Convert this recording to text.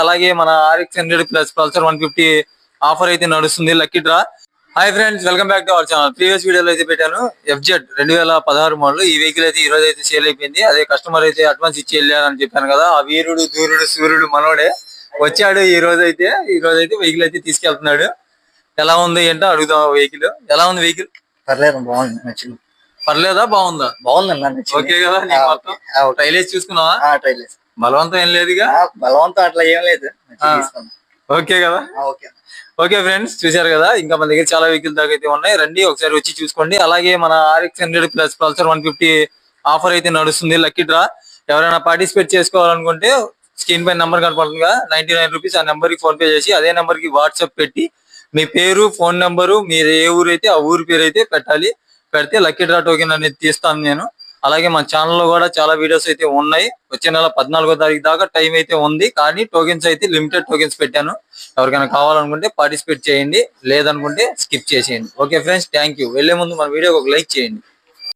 అలాగే మన RX 100 plus Pulsar 150 offer అయితే నడుస్తుంది lucky draw. Hi friends, welcome back to our channel. Previous వీడియోలో అయితే పెట్టాను FZ 2016 మోడల్. ఈ వెహికల్ అయితే ఈ రోజు అయితే సేల్ అయిపోయింది. అదే కస్టమర్ అయితే అడ్వాన్స్ ఇచ్చి వెళ్ళారని చెప్పాను కదా, ఆ వీరుడు దూరుడు సూర్యుడు మనోడే వచ్చాడు. ఈ రోజు అయితే వెహికల్ అయితే తీసుకెళ్తున్నాడు. ఎలా ఉంది ఏంటో అడుగుదాం. వెహికల్ ఎలా ఉంది? వెహికల్ పర్లేదు, బాగుంది, నచ్చింది. పర్లేదా? బాగుందా? బాగుందన్న, ఓకే కదా? మొత్తం ట్రైలేజ్ చూసుకున్నావా? ట్రైలేజ్. బలవంతం ఏం లేదుగా? బలవంతం అట్లా ఏం లేదు. ఓకే కదా? ఓకే ఫ్రెండ్స్, చూసారు కదా, ఇంకా మన దగ్గర చాలా వెహికల్ దాకా అయితే ఉన్నాయి. రండి ఒకసారి వచ్చి చూసుకోండి. అలాగే మన RX 100 ప్లస్ పల్సర్ 150 ఆఫర్ అయితే నడుస్తుంది లక్కీ డ్రా. ఎవరైనా పార్టిసిపేట్ చేసుకోవాలనుకుంటే స్క్రీన్ పై నెంబర్ కనపడుతుందిగా, 99 రూపీస్. ఆ నెంబర్ కి ఫోన్ పే చేసి అదే నెంబర్ కి వాట్సాప్ పెట్టి మీ పేరు, ఫోన్ నెంబరు, మీరు ఏ ఊరు అయితే ఆ ఊరి పేరు అయితే పెట్టాలి. పెడితే లక్కీ డ్రా టోకెన్ అనేది తీస్తాను నేను. అలాగే మన ఛానల్లో కూడా చాలా వీడియోస్ అయితే ఉన్నాయి. వచ్చే నెల 14వ తారీఖు దాకా టైం అయితే ఉంది, కానీ టోకెన్స్ అయితే లిమిటెడ్ టోకెన్స్ పెట్టాను. ఎవరికైనా కావాలనుకుంటే పార్టిసిపేట్ చేయండి, లేదనుకుంటే స్కిప్ చేసేయండి. Okay friends, thank you. వెళ్లే ముందు మన వీడియోకి ఒక లైక్ చేయండి.